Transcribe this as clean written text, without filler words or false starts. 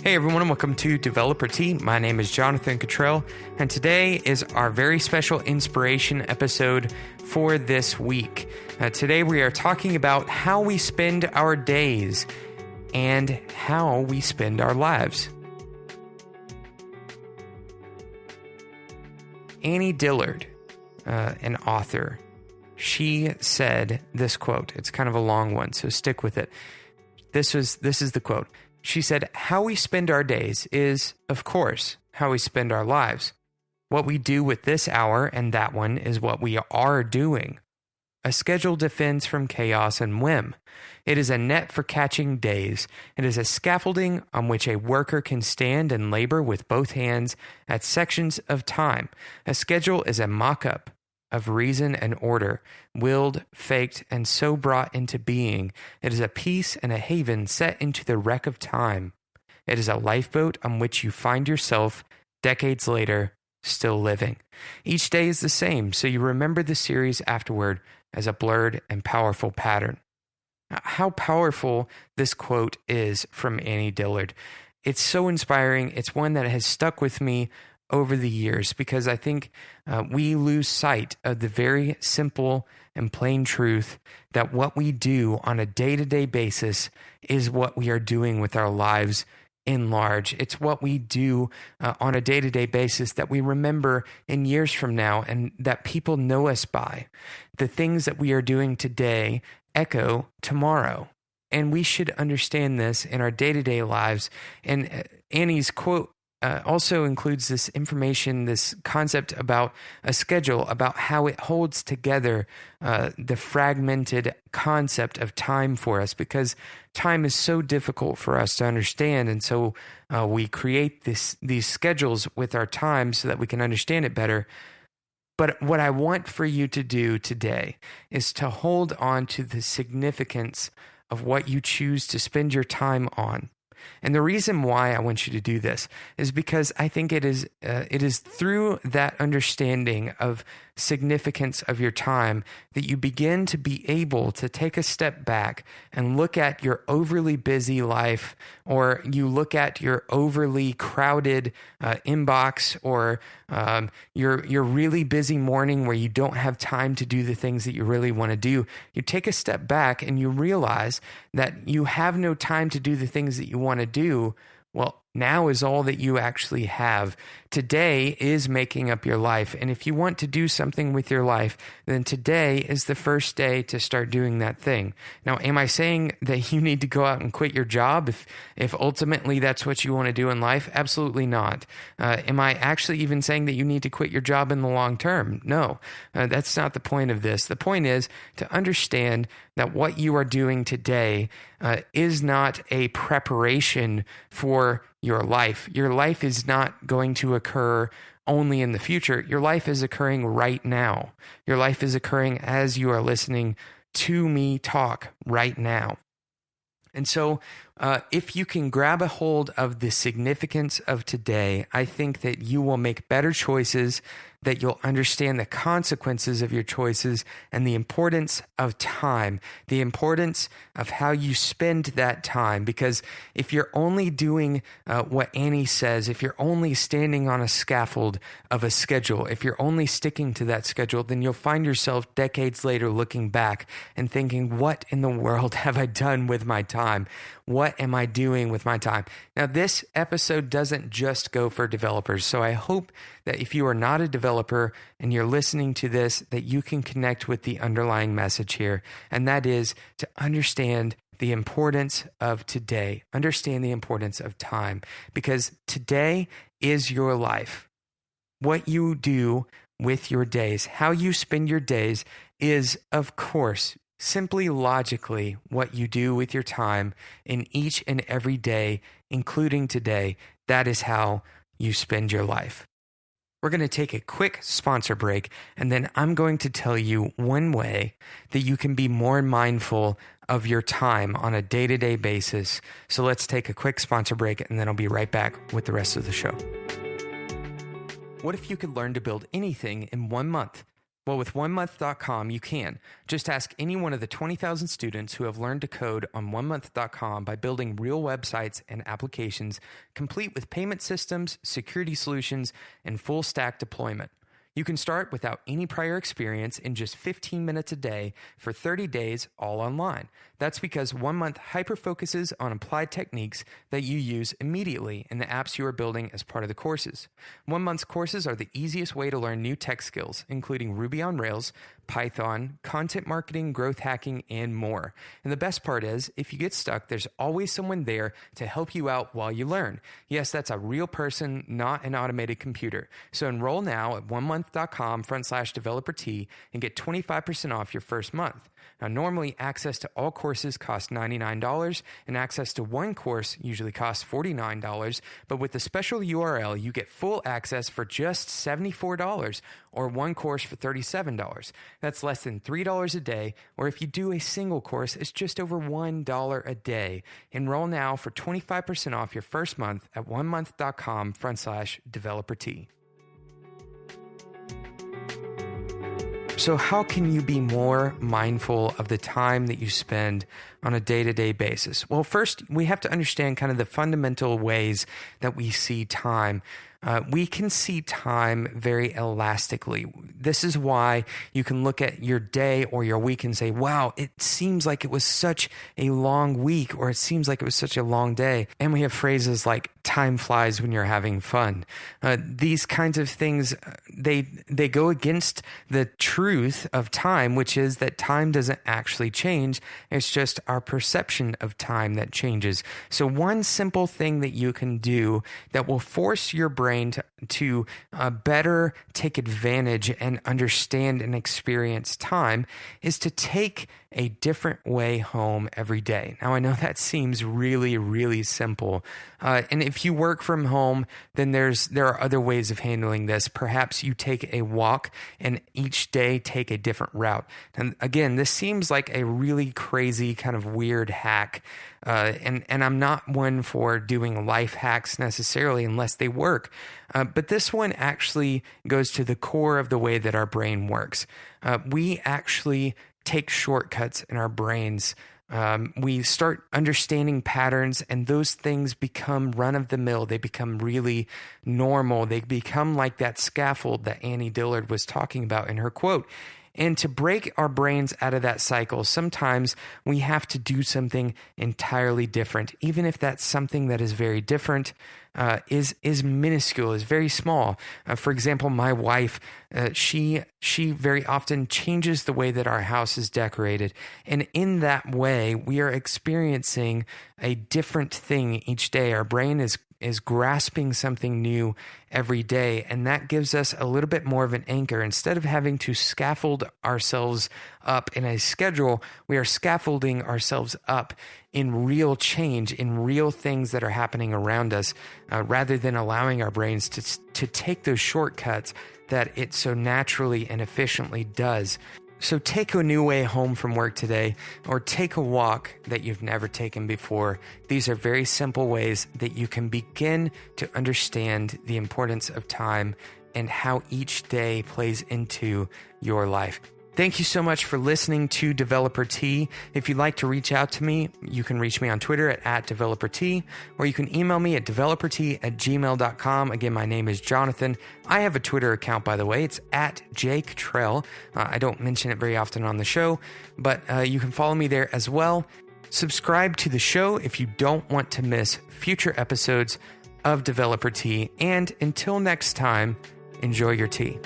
Hey everyone, and welcome to Developer Tea. My name is Jonathan Cottrell, and today is our very special inspiration episode for this week. Today we are talking about how we spend our days and how we spend our lives. Annie Dillard, an author, she said this quote. It's kind of a long one, so stick with it. This is the quote. She said, "How we spend our days is, of course, how we spend our lives. What we do with this hour and that one is what we are doing. A schedule defends from chaos and whim. It is a net for catching days. It is a scaffolding on which a worker can stand and labor with both hands at sections of time. A schedule is a mock-up of reason and order, willed, faked, and so brought into being. It is a peace and a haven set into the wreck of time. It is a lifeboat on which you find yourself, decades later, still living. Each day is the same, so you remember the series afterward as a blurred and powerful pattern." How powerful this quote is from Annie Dillard. It's so inspiring. It's one that has stuck with me over the years, because I think we lose sight of the very simple and plain truth that what we do on a day-to-day basis is what we are doing with our lives in large. It's what we do on a day-to-day basis that we remember in years from now and that people know us by. The things that we are doing today echo tomorrow. And we should understand this in our day-to-day lives. And Annie's quote also includes this information, this concept about a schedule, about how it holds together the fragmented concept of time for us, because time is so difficult for us to understand. And so we create these schedules with our time so that we can understand it better. But what I want for you to do today is to hold on to the significance of what you choose to spend your time on. And the reason why I want you to do this is because I think it is through that understanding of significance of your time that you begin to be able to take a step back and look at your overly busy life, or you look at your overly crowded inbox, or your really busy morning where you don't have time to do the things that you really want to do. You take a step back and you realize that you have no time to do the things that you want to do. Well, now is all that you actually have. Today is making up your life. And if you want to do something with your life, then today is the first day to start doing that thing. Now, am I saying that you need to go out and quit your job if ultimately that's what you want to do in life? Absolutely not. Am I actually even saying that you need to quit your job in the long term? No, that's not the point of this. The point is to understand that what you are doing today is not a preparation for your life. Your life is not going to occur only in the future. Your life is occurring right now. Your life is occurring as you are listening to me talk right now. And so if you can grab a hold of the significance of today, I think that you will make better choices, that you'll understand the consequences of your choices and the importance of time, the importance of how you spend that time. Because if you're only doing what Annie says, if you're only standing on a scaffold of a schedule, if you're only sticking to that schedule, then you'll find yourself decades later looking back and thinking, what in the world have I done with my time? What am I doing with my time? Now, this episode doesn't just go for developers. So I hope that if you are not a developer and you're listening to this, that you can connect with the underlying message here. And that is to understand the importance of today, understand the importance of time, because today is your life. What you do with your days, how you spend your days is, of course, simply logically what you do with your time in each and every day, including today. That is how you spend your life. We're going to take a quick sponsor break, and then I'm going to tell you one way that you can be more mindful of your time on a day-to-day basis. So let's take a quick sponsor break, and then I'll be right back with the rest of the show. What if you could learn to build anything in 1 month? Well, with OneMonth.com, you can. Just ask any one of the 20,000 students who have learned to code on OneMonth.com by building real websites and applications, complete with payment systems, security solutions, and full stack deployment. You can start without any prior experience in just 15 minutes a day for 30 days, all online. That's because 1 Month hyper-focuses on applied techniques that you use immediately in the apps you are building as part of the courses. 1 Month's courses are the easiest way to learn new tech skills, including Ruby on Rails, Python, content marketing, growth hacking, and more. And the best part is, if you get stuck, there's always someone there to help you out while you learn. Yes, that's a real person, not an automated computer. So enroll now at onemonth.com/developer-T and get 25% off your first month. Now, normally, access to all courses costs $99, and access to one course usually costs $49, but with the special URL, you get full access for just $74, or one course for $37. That's less than $3 a day, or if you do a single course, it's just over $1 a day. Enroll now for 25% off your first month at onemonth.com/developer-T. So how can you be more mindful of the time that you spend on a day-to-day basis? Well, first, we have to understand kind of the fundamental ways that we see time. We can see time very elastically. This is why you can look at your day or your week and say, wow, it seems like it was such a long week, or it seems like it was such a long day. And we have phrases like time flies when you're having fun. These kinds of things, they go against the truth of time, which is that time doesn't actually change. It's just our perception of time that changes. So one simple thing that you can do that will force your brain to better take advantage and understand and experience time is to take a different way home every day. Now, I know that seems really, really simple. And if you work from home, then there are other ways of handling this. Perhaps you take a walk and each day take a different route. And again, this seems like a really crazy kind of weird hack. And I'm not one for doing life hacks necessarily unless they work. But this one actually goes to the core of the way that our brain works. We actually take shortcuts in our brains. We start understanding patterns, and those things become run-of-the-mill. They become really normal. They become like that scaffold that Annie Dillard was talking about in her quote. And to break our brains out of that cycle, sometimes we have to do something entirely different, even if that's something that is very different, is minuscule, is very small. For example, my wife, she very often changes the way that our house is decorated. And in that way, we are experiencing a different thing each day. Our brain is grasping something new every day, and that gives us a little bit more of an anchor. Instead of having to scaffold ourselves up in a schedule, we are scaffolding ourselves up in real change, in real things that are happening around us, rather than allowing our brains to take those shortcuts that it so naturally and efficiently does. So take a new way home from work today, or take a walk that you've never taken before. These are very simple ways that you can begin to understand the importance of time and how each day plays into your life. Thank you so much for listening to Developer T. If you'd like to reach out to me, you can reach me on Twitter at @DeveloperT, or you can email me at developerT@gmail.com. Again, my name is Jonathan. I have a Twitter account, by the way. It's @JakeTrell. I don't mention it very often on the show, but you can follow me there as well. Subscribe to the show if you don't want to miss future episodes of Developer T. And until next time, enjoy your tea.